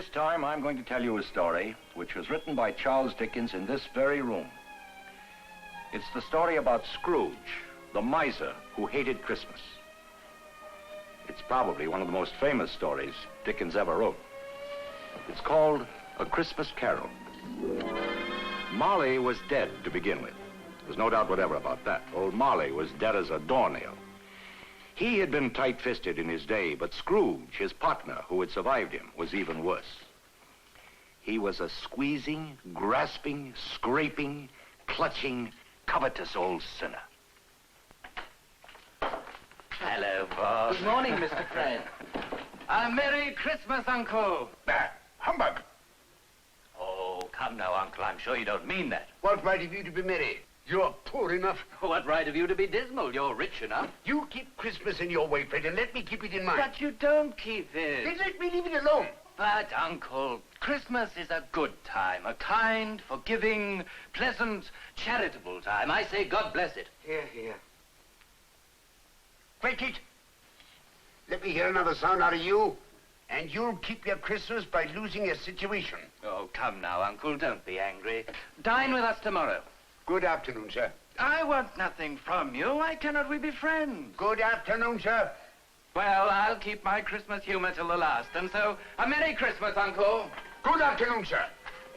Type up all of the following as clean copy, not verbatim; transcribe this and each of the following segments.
This time I'm going to tell you a story which was written by Charles Dickens in this very room. It's the story about Scrooge, the miser who hated Christmas. It's probably one of the most famous stories Dickens ever wrote. It's called A Christmas Carol. Marley was dead to begin with. There's no doubt whatever about that. Old Marley was dead as a doornail. He had been tight-fisted in his day, but Scrooge, his partner, who had survived him, was even worse. He was a squeezing, grasping, scraping, clutching, covetous old sinner. Hello, boss. Good morning, Mr. Fred. A Merry Christmas, Uncle. Bah, humbug. Oh, come now, Uncle. I'm sure you don't mean that. What right have you to be merry? You're poor enough. What right have you to be dismal? You're rich enough. You keep Christmas in your way, Fred, and let me keep it in mine. But you don't keep it. Then let me leave it alone. But, Uncle, Christmas is a good time. A kind, forgiving, pleasant, charitable time. I say God bless it. Here, here. Break it. Let me hear another sound out of you, and you'll keep your Christmas by losing your situation. Oh, come now, Uncle. Don't be angry. Dine with us tomorrow. Good afternoon, sir. I want nothing from you. Why cannot we be friends? Good afternoon, sir. Well, I'll keep my Christmas humor till the last. And so, a Merry Christmas, Uncle. Good afternoon, sir.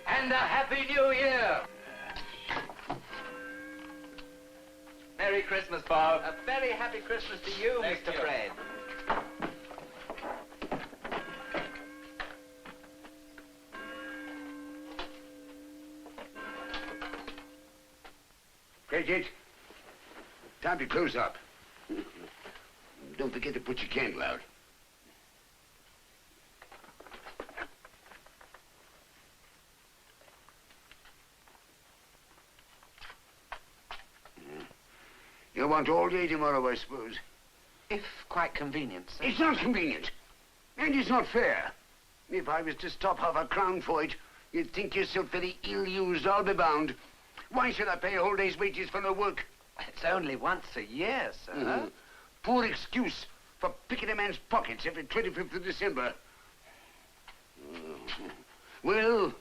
And a Happy New Year. Merry Christmas, Bob. A very happy Christmas to you, Thank Mr. you. Fred. Bridget, time to close up. Don't forget to put your candle out. You'll want all day tomorrow, I suppose. If quite convenient, sir. It's not convenient. And it's not fair. If I was to stop half a crown for it, you'd think yourself very ill-used, I'll be bound. Why should I pay a whole day's wages for no work? It's only once a year, sir. Poor excuse for picking a man's pockets every 25th of December. Well,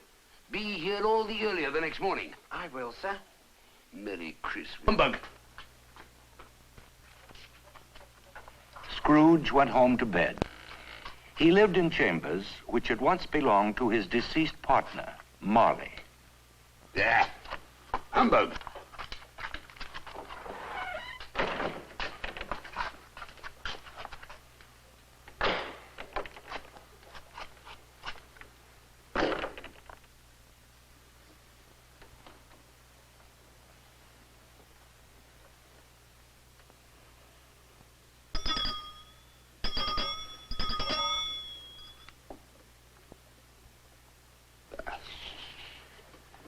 be here all the earlier the next morning. I will, sir. Merry Christmas. Humbug. Scrooge went home to bed. He lived in chambers which had once belonged to his deceased partner, Marley. Yeah. Humbug.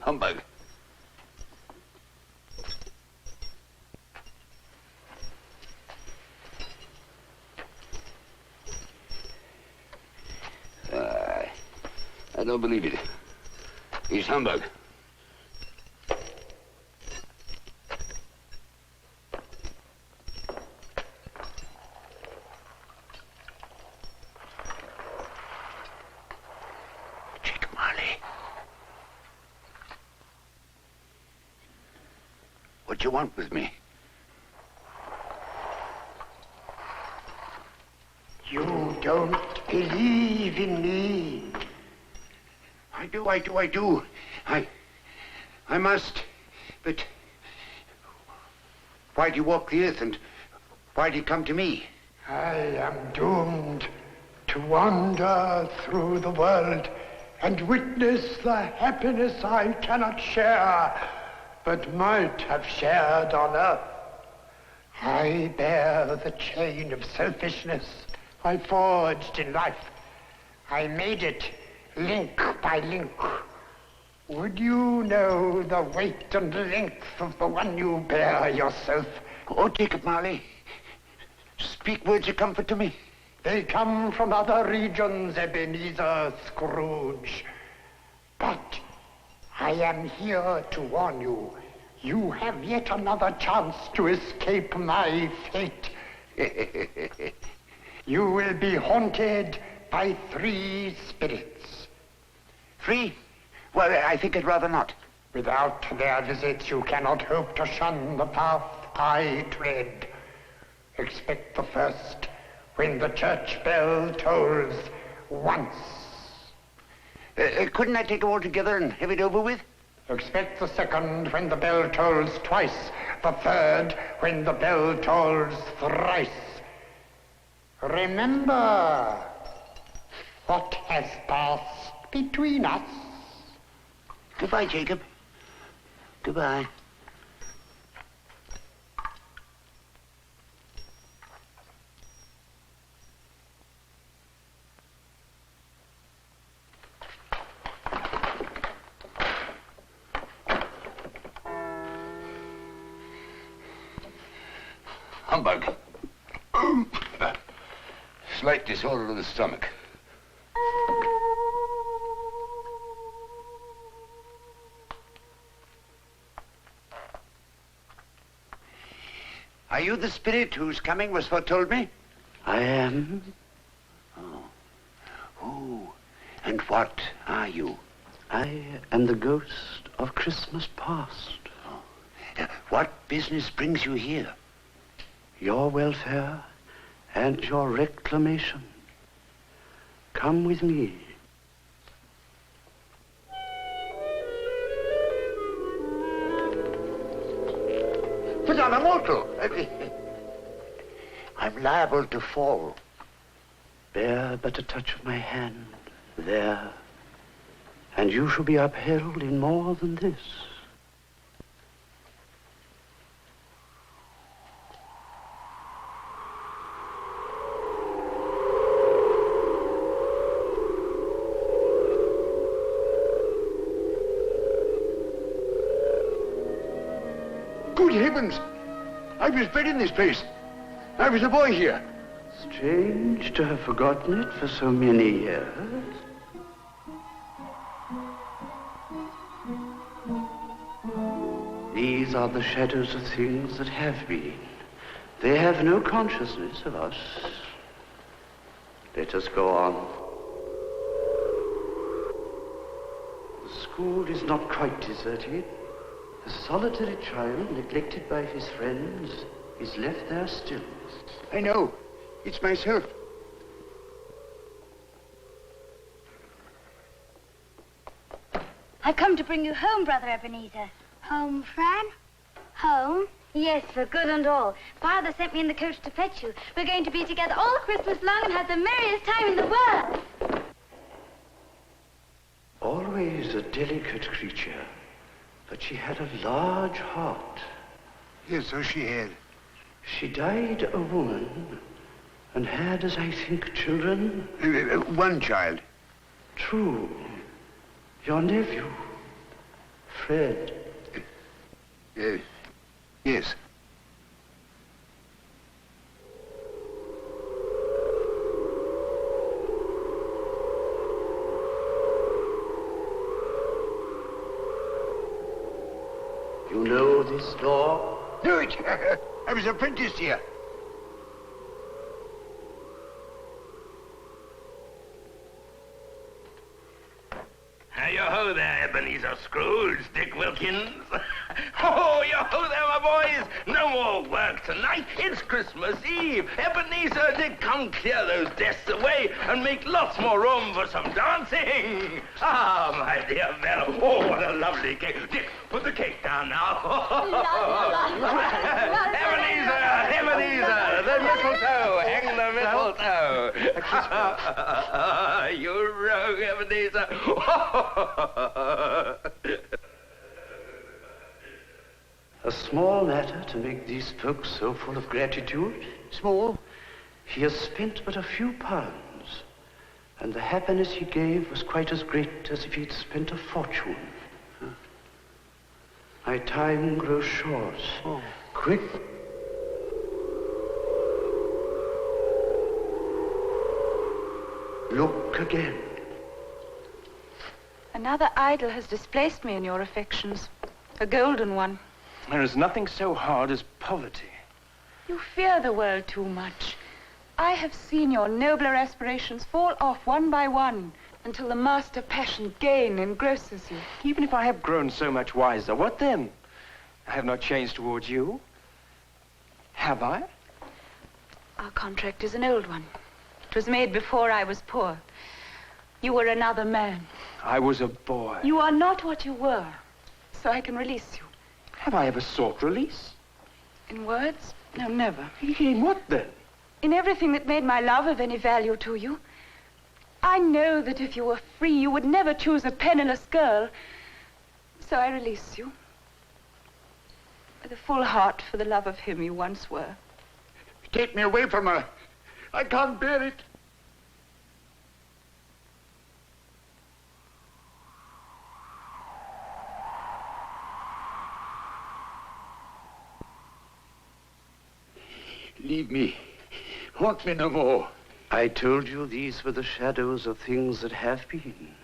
Humbug. I don't believe it. He's humbug. Check Marley. What you want with me? You don't believe in me. I do. I must. But why do you walk the earth and why do you come to me? I am doomed to wander through the world and witness the happiness I cannot share, but might have shared on earth. I bear the chain of selfishness I forged in life. I made it link by link. Would you know the weight and length of the one you bear yourself? Oh, take it, Marley. Speak words of comfort to me. They come from other regions, Ebenezer Scrooge. But I am here to warn you. You have yet another chance to escape my fate. You will be haunted by 3 spirits. Free? Well, I think I'd rather not. Without their visits, you cannot hope to shun the path I tread. Expect the first when the church bell tolls once. Couldn't I take them all together and have it over with? Expect the second when the bell tolls twice. The third when the bell tolls thrice. Remember what has passed between us. Goodbye, Jacob. Goodbye. Humbug. Slight disorder of the stomach. Are you the spirit whose coming was foretold me? I am. Oh, and what are you? I am the ghost of Christmas past. What business brings you here? Your welfare and your reclamation. Come with me. But I'm immortal. I'm liable to fall. Bear but a touch of my hand there, and you shall be upheld in more than this. Good heavens! I was bred in this place. I was a boy here. Strange to have forgotten it for so many years. These are the shadows of things that have been. They have no consciousness of us. Let us go on. The school is not quite deserted. The solitary child, neglected by his friends, is left there still. I know. It's myself. I've come to bring you home, Brother Ebenezer. Home, Fran? Home? Yes, for good and all. Father sent me in the coach to fetch you. We're going to be together all Christmas long and have the merriest time in the world. Always a delicate creature, but she had a large heart. Yes, so she had. She died a woman and had, as I think, children. One child. True. Your nephew, Fred. Yes. You know this door? Do it! I was apprenticed here. Yo-ho there, Ebenezer Scrooge, Dick Wilkins. Oh, yo-ho there, my boys. No more work tonight. It's Christmas Eve. Ebenezer, Dick, come clear those desks away and make lots more room for some dancing. Ah, my dear fellow. Oh, what a lovely cake. Dick, put the cake down now. Ebenezer, the mistletoe. Hang the mistletoe. You rogue, Ebenezer. A small matter to make these folks so full of gratitude. Small? He has spent but a few pounds, and the happiness he gave was quite as great as if he'd spent a fortune. My time grows short. Oh. Quick. Look again. Another idol has displaced me in your affections. A golden one. There is nothing so hard as poverty. You fear the world too much. I have seen your nobler aspirations fall off one by one until the master passion gain engrosses you. Even if I have grown so much wiser, what then? I have not changed towards you. Have I? Our contract is an old one. It was made before I was poor. You were another man. I was a boy. You are not what you were, so I can release you. Have I ever sought release? In words? No, never. In what then? In everything that made my love of any value to you. I know that if you were free, you would never choose a penniless girl. So I release you. With a full heart for the love of him you once were. Take me away from her. I can't bear it. Leave me. Haunt me no more. I told you these were the shadows of things that have been.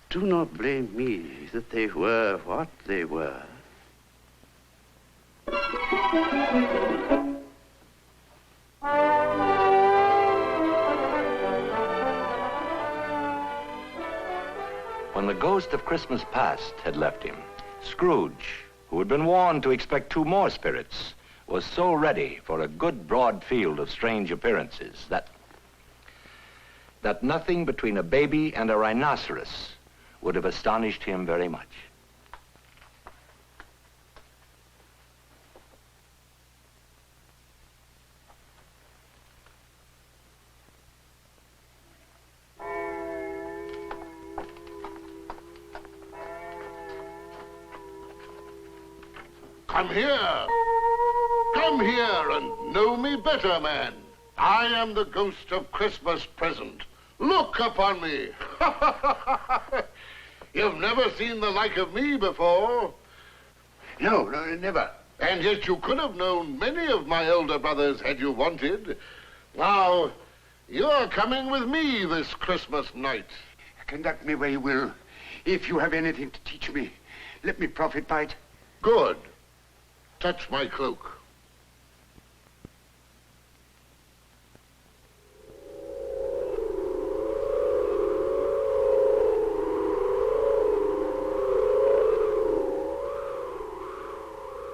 Do not blame me that they were what they were. When the ghost of Christmas past had left him, Scrooge, who had been warned to expect 2 more spirits, was so ready for a good broad field of strange appearances that nothing between a baby and a rhinoceros would have astonished him very much. Come here. Come here and know me better, man. I am the ghost of Christmas present. Look upon me. You've never seen the like of me before. No, never. And yet you could have known many of my elder brothers had you wanted. Now, you're coming with me this Christmas night. Conduct me where you will. If you have anything to teach me, let me profit by it. Good. Touch my cloak.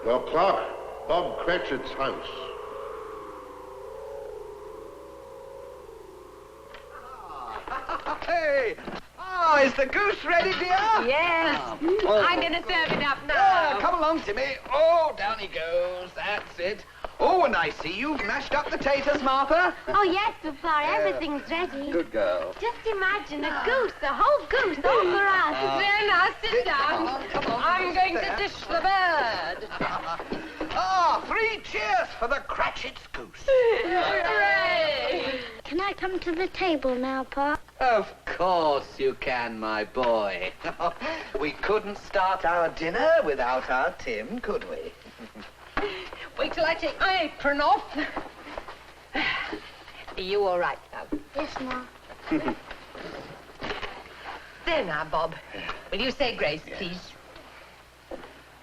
Your clerk, Bob Cratchit's house. Hey! Oh, is the goose ready, dear? Yes. Oh. I'm going to serve it up now. Yeah, come along, Timmy. Oh, down he goes. That's it. Oh, and I see you've mashed up the taters, Martha. Oh, yes, Papa. Everything's ready. Good girl. Just imagine a goose, a whole goose, all for us. There, now, sit down. Come on. I'm going to dish the bird. Ah, 3 cheers for the Cratchit's goose. Hooray! Can I come to the table now, Pa? Of course you can, my boy. We couldn't start our dinner without our Tim, could we? Wait till I take my apron off. Are you all right, love? Yes, Ma. There now, Bob. Will you say grace, please?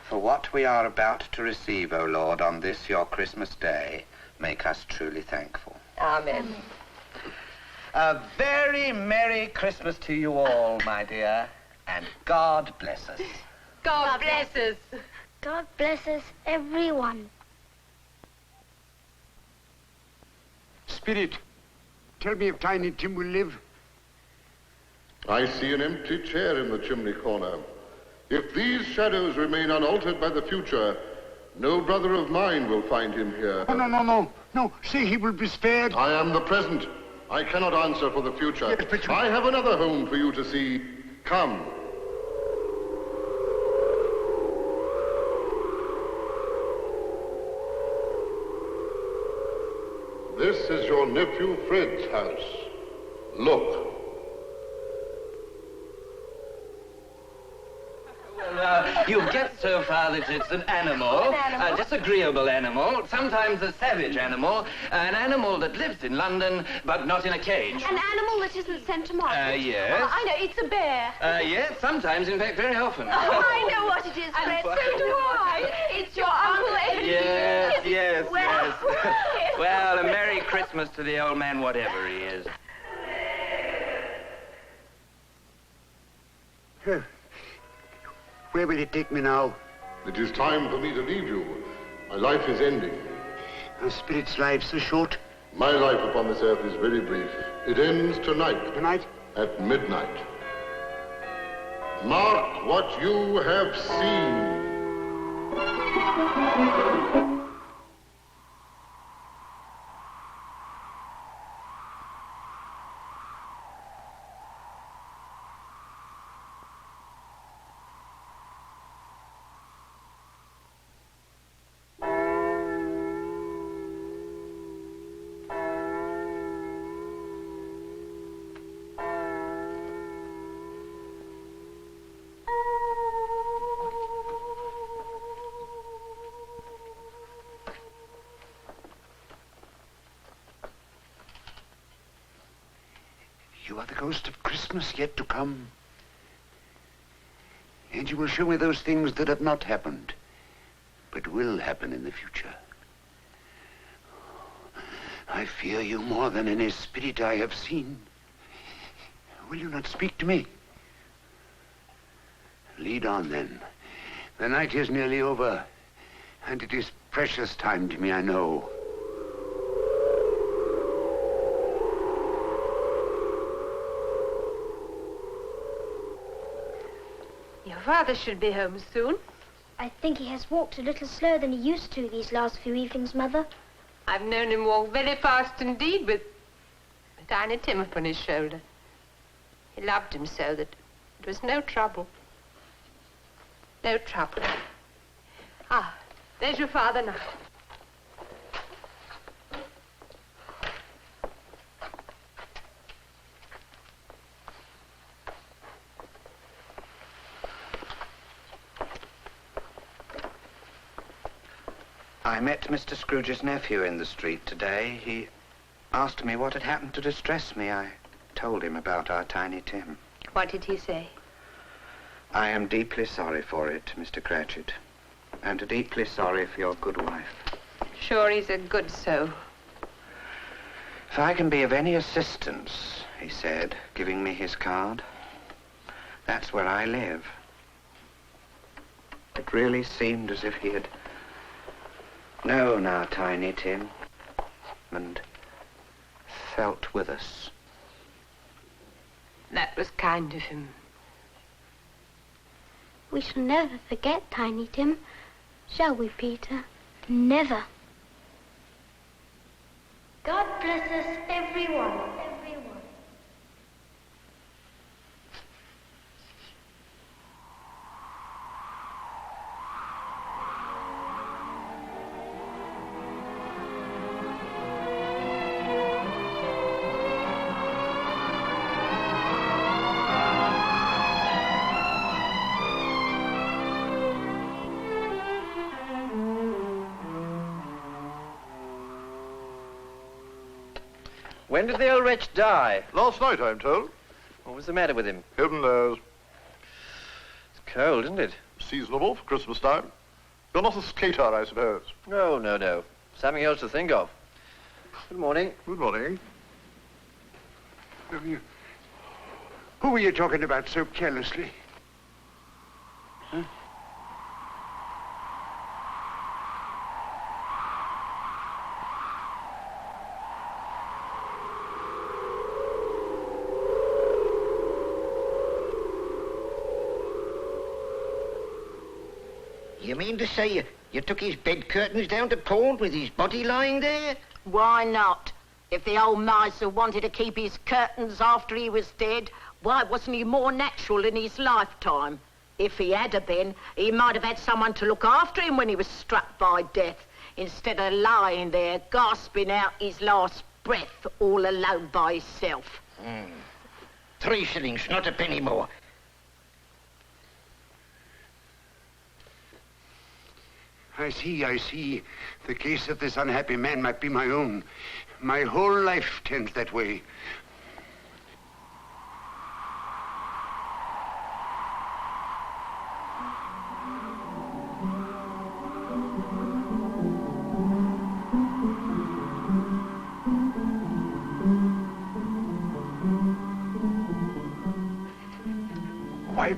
For what we are about to receive, O Lord, on this your Christmas day, make us truly thankful. Amen. A very Merry Christmas to you all, my dear, and God bless us. God bless us. God bless us, everyone. Spirit, tell me if Tiny Tim will live. I see an empty chair in the chimney corner. If these shadows remain unaltered by the future, no brother of mine will find him here. Oh, no. No, say he will be spared. I am the present. I cannot answer for the future. Yes, but you... I have another home for you to see. Come. This is your nephew Fred's house. Look. You get so far that it's an animal, a disagreeable animal, sometimes a savage animal, an animal that lives in London, but not in a cage. An animal that isn't sent to market? Yes. I know, it's a bear. Yes, sometimes, in fact, very often. Oh, I know what it is, Fred. So do I. It's your Uncle Ebenezer. Yes. Well, Well, a Merry Christmas to the old man, whatever he is. Where will it take me now? It is time for me to leave you. My life is ending. A spirit's life so short? My life upon this earth is very brief. It ends tonight. Tonight? At midnight. Mark what you have seen. You are the ghost of Christmas yet to come. And you will show me those things that have not happened, but will happen in the future. I fear you more than any spirit I have seen. Will you not speak to me? Lead on, then. The night is nearly over, and it is precious time to me, I know. Your father should be home soon. I think he has walked a little slower than he used to these last few evenings, Mother. I've known him walk very fast indeed with a tiny Tim upon his shoulder. He loved him so that it was no trouble. No trouble. Ah, there's your father now. I met Mr. Scrooge's nephew in the street today. He asked me what had happened to distress me. I told him about our tiny Tim. What did he say? I am deeply sorry for it, Mr. Cratchit, and deeply sorry for your good wife. Sure, he's a good soul. If I can be of any assistance, he said, giving me his card, that's where I live. It really seemed as if he had known our tiny Tim and felt with us. That was kind of him. We shall never forget Tiny Tim, shall we, Peter? Never. God bless us, everyone. When did the old wretch die? Last night, I'm told. What was the matter with him? Heaven knows. It's cold, isn't it? Seasonable for Christmas time. You're not a skater, I suppose. No, no, no. Something else to think of. Good morning. Good morning. Who were you talking about so carelessly? Huh? You mean to say you took his bed curtains down to pawn with his body lying there? Why not? If the old miser wanted to keep his curtains after he was dead, why wasn't he more natural in his lifetime? If he had a been, he might have had someone to look after him when he was struck by death, instead of lying there gasping out his last breath all alone by himself. 3 shillings, not a penny more. I see. The case of this unhappy man might be my own. My whole life tends that way.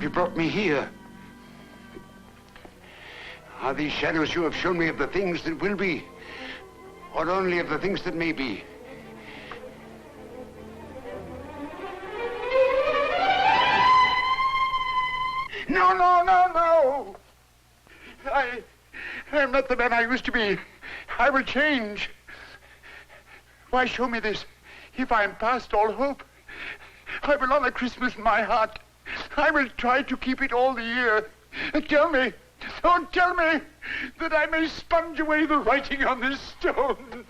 have you brought me here? Are these shadows you have shown me of the things that will be, or only of the things that may be? No, no, no, no! I am not the man I used to be. I will change. Why show me this if I am past all hope? I will honor Christmas in my heart. I will try to keep it all the year. Tell me, oh, tell me that I may sponge away the writing on this stone.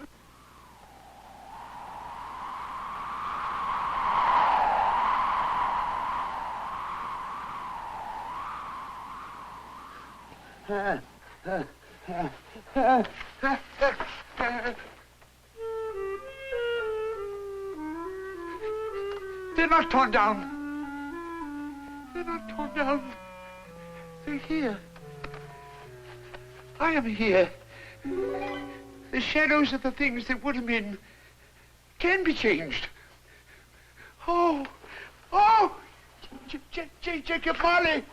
They're not torn down. They're not torn down. They're here. I am here. The shadows of the things that would have been can be changed. Oh, oh, Jacob Marley.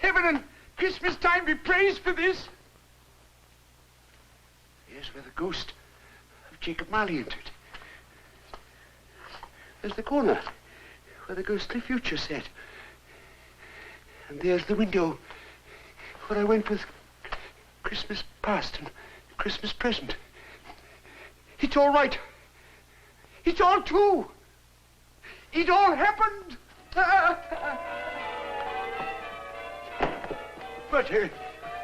Heaven and Christmas time be praised for this. Here's where the ghost of Jacob Marley entered. There's the corner where the ghostly future sat. And there's the window where I went with Christmas past and Christmas present. It's all right. It's all true. It all happened. But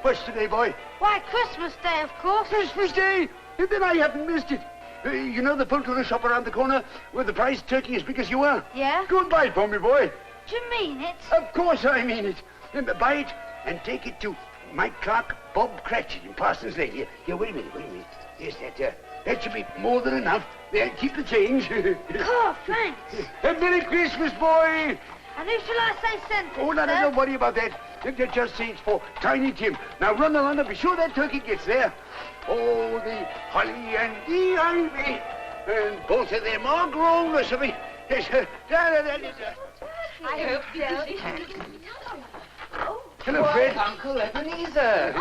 what's today, boy? Why, Christmas Day, of course. Christmas Day? Then I haven't missed it. You know the poultry shop around the corner where the prize turkey as big as you are? Yeah? Go and buy it for me, boy. Do you mean it? Of course I mean it. Buy it and take it to Mike Clark, Bob Cratchit in Parsons Lane. Here, wait a minute. Yes, that should be more than enough. There, keep the change. Oh, thanks. A Merry Christmas, boy. And who shall I say sent it, Oh, no, sir? don't worry about that. Just say it's for Tiny Tim. Now run along and be sure that turkey gets there. Oh, the holly and the ivy. And both of them are grown, Lucy. Yes, I hope Hello, Fred. Uncle Ebenezer.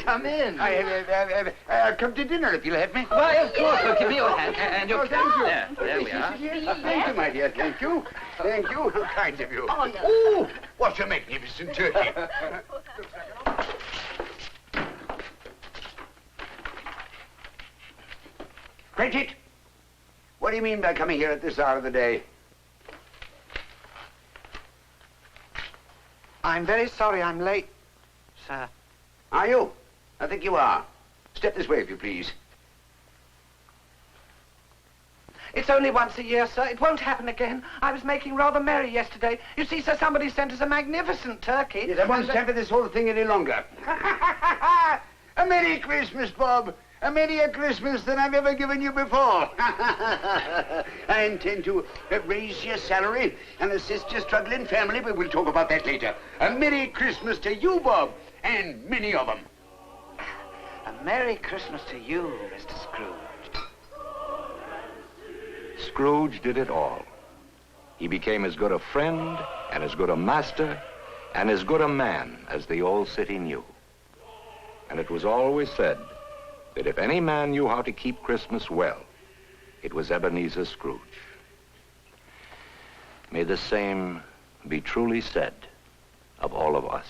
Come in. I've come to dinner if you'll have me. Why, of course. Well, give me your hand and your thank you. There we are. Thank you, my dear. Thank you. Thank you. How kind of you. Oh, no. Ooh, what a magnificent turkey. Cratchit, what do you mean by coming here at this hour of the day? I'm very sorry I'm late, sir. Are you? I think you are. Step this way, if you please. It's only once a year, sir. It won't happen again. I was making rather merry yesterday. You see, sir, somebody sent us a magnificent turkey. Yes, I won't stand for this whole thing any longer. A Merry Christmas, Bob. A merrier Christmas than I've ever given you before. I intend to raise your salary and assist your struggling family, but we'll talk about that later. A Merry Christmas to you, Bob, and many of them. A Merry Christmas to you, Mr. Scrooge. Scrooge did it all. He became as good a friend and as good a master and as good a man as the old city knew. And it was always said that if any man knew how to keep Christmas well, it was Ebenezer Scrooge. May the same be truly said of all of us.